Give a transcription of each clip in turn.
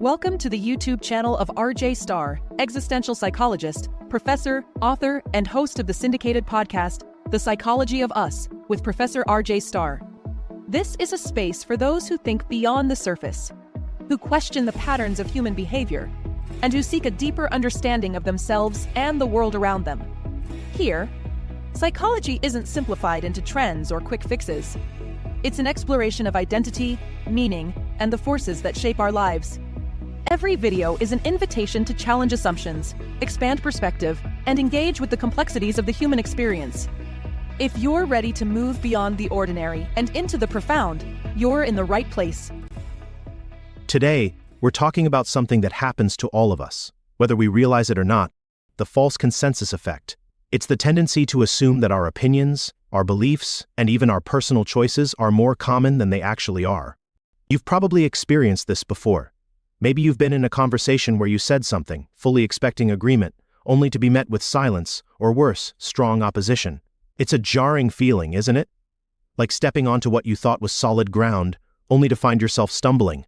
Welcome to the YouTube channel of RJ Starr, existential psychologist, professor, author, and host of the syndicated podcast, The Psychology of Us, with Professor RJ Starr. This is a space for those who think beyond the surface, who question the patterns of human behavior, and who seek a deeper understanding of themselves and the world around them. Here, psychology isn't simplified into trends or quick fixes. It's an exploration of identity, meaning, and the forces that shape our lives. Every video is an invitation to challenge assumptions, expand perspective, and engage with the complexities of the human experience. If you're ready to move beyond the ordinary and into the profound, you're in the right place. Today, we're talking about something that happens to all of us, whether we realize it or not: the false consensus effect. It's the tendency to assume that our opinions, our beliefs, and even our personal choices are more common than they actually are. You've probably experienced this before. Maybe you've been in a conversation where you said something, fully expecting agreement, only to be met with silence, or worse, strong opposition. It's a jarring feeling, isn't it? Like stepping onto what you thought was solid ground, only to find yourself stumbling.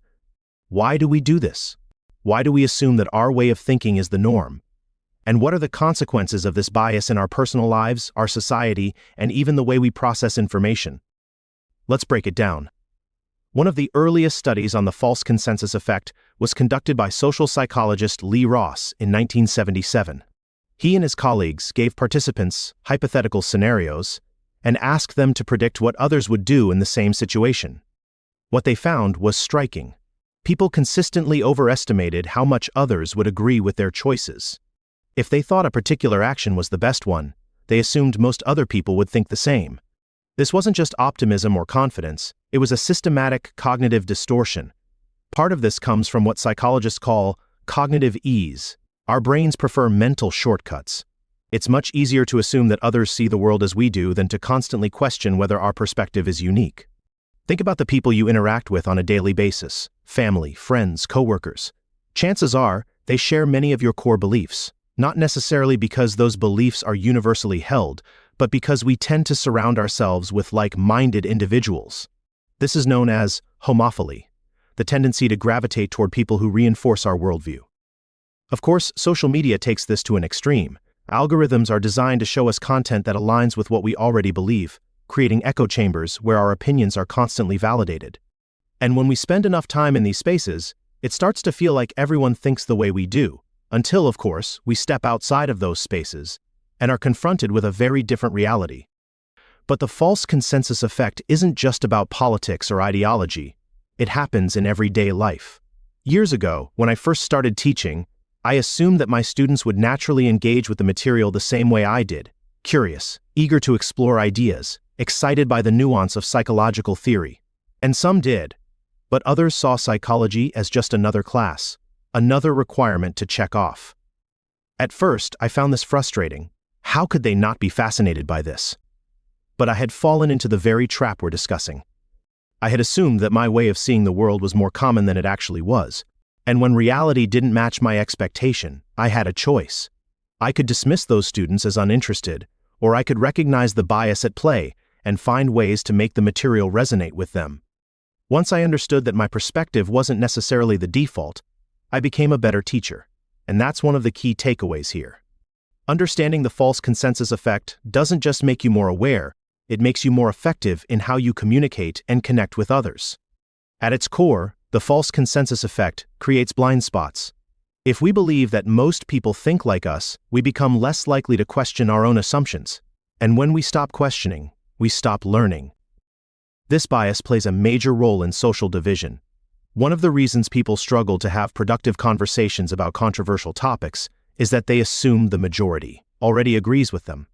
Why do we do this? Why do we assume that our way of thinking is the norm? And what are the consequences of this bias in our personal lives, our society, and even the way we process information? Let's break it down. One of the earliest studies on the false consensus effect was conducted by social psychologist Lee Ross in 1977. He and his colleagues gave participants hypothetical scenarios and asked them to predict what others would do in the same situation. What they found was striking. People consistently overestimated how much others would agree with their choices. If they thought a particular action was the best one, they assumed most other people would think the same. This wasn't just optimism or confidence, it was a systematic cognitive distortion. Part of this comes from what psychologists call cognitive ease. Our brains prefer mental shortcuts. It's much easier to assume that others see the world as we do than to constantly question whether our perspective is unique. Think about the people you interact with on a daily basis: family, friends, coworkers. Chances are, they share many of your core beliefs, not necessarily because those beliefs are universally held, but because we tend to surround ourselves with like-minded individuals. This is known as homophily, the tendency to gravitate toward people who reinforce our worldview. Of course, social media takes this to an extreme. Algorithms are designed to show us content that aligns with what we already believe, creating echo chambers where our opinions are constantly validated. And when we spend enough time in these spaces, it starts to feel like everyone thinks the way we do, until, of course, we step outside of those spaces and are confronted with a very different reality. But the false consensus effect isn't just about politics or ideology. It happens in everyday life. Years ago, when I first started teaching, I assumed that my students would naturally engage with the material the same way I did: curious, eager to explore ideas, excited by the nuance of psychological theory. And some did, but others saw psychology as just another class, another requirement to check off. At first, I found this frustrating. How could they not be fascinated by this? But I had fallen into the very trap we're discussing. I had assumed that my way of seeing the world was more common than it actually was, and when reality didn't match my expectation, I had a choice. I could dismiss those students as uninterested, or I could recognize the bias at play and find ways to make the material resonate with them. Once I understood that my perspective wasn't necessarily the default, I became a better teacher, and that's one of the key takeaways here. Understanding the false consensus effect doesn't just make you more aware, it makes you more effective in how you communicate and connect with others. At its core, the false consensus effect creates blind spots. If we believe that most people think like us, we become less likely to question our own assumptions. And when we stop questioning, we stop learning. This bias plays a major role in social division. One of the reasons people struggle to have productive conversations about controversial topics is that they assume the majority already agrees with them.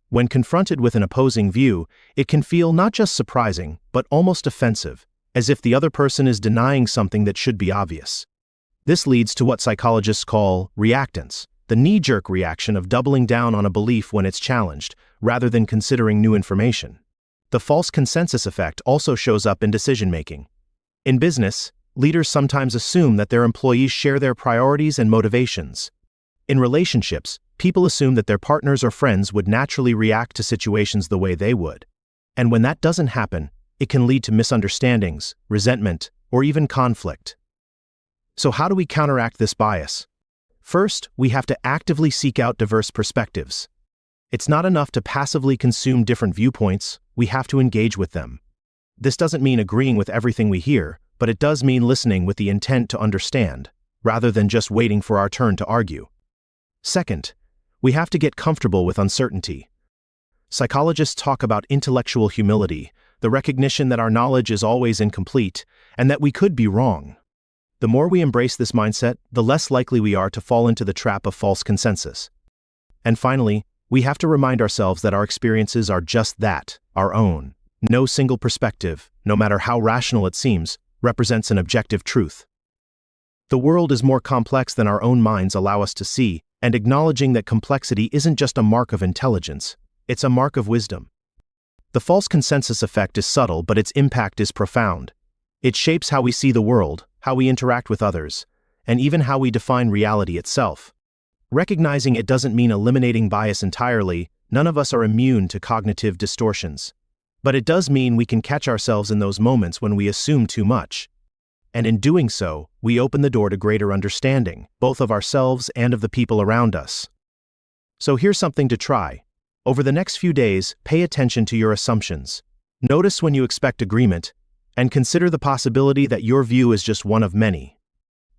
When confronted with an opposing view, it can feel not just surprising, but almost offensive, as if the other person is denying something that should be obvious. This leads to what psychologists call reactance, the knee-jerk reaction of doubling down on a belief when it's challenged, rather than considering new information. The false consensus effect also shows up in decision-making. In business, leaders sometimes assume that their employees share their priorities and motivations. In relationships, people assume that their partners or friends would naturally react to situations the way they would. And when that doesn't happen, it can lead to misunderstandings, resentment, or even conflict. So how do we counteract this bias? First, we have to actively seek out diverse perspectives. It's not enough to passively consume different viewpoints, we have to engage with them. This doesn't mean agreeing with everything we hear, but it does mean listening with the intent to understand, rather than just waiting for our turn to argue. Second, we have to get comfortable with uncertainty. Psychologists talk about intellectual humility, the recognition that our knowledge is always incomplete, and that we could be wrong. The more we embrace this mindset, the less likely we are to fall into the trap of false consensus. And finally, we have to remind ourselves that our experiences are just that, our own. No single perspective, no matter how rational it seems, represents an objective truth. The world is more complex than our own minds allow us to see, and acknowledging that complexity isn't just a mark of intelligence, it's a mark of wisdom. The false consensus effect is subtle, but its impact is profound. It shapes how we see the world, how we interact with others, and even how we define reality itself. Recognizing it doesn't mean eliminating bias entirely. None of us are immune to cognitive distortions. But it does mean we can catch ourselves in those moments when we assume too much. And in doing so, we open the door to greater understanding, both of ourselves and of the people around us. So here's something to try. Over the next few days, pay attention to your assumptions. Notice when you expect agreement, and consider the possibility that your view is just one of many.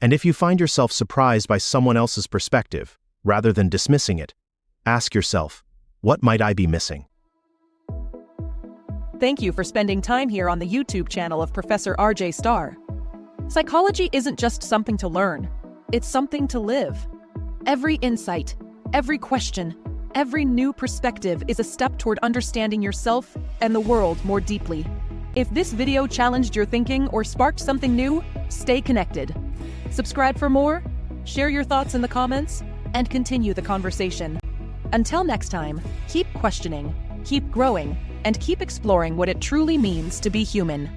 And if you find yourself surprised by someone else's perspective, rather than dismissing it, ask yourself, what might I be missing? Thank you for spending time here on the YouTube channel of Professor RJ Starr. Psychology isn't just something to learn, it's something to live. Every insight, every question, every new perspective is a step toward understanding yourself and the world more deeply. If this video challenged your thinking or sparked something new, stay connected. Subscribe for more, share your thoughts in the comments, and continue the conversation. Until next time, keep questioning, keep growing, and keep exploring what it truly means to be human.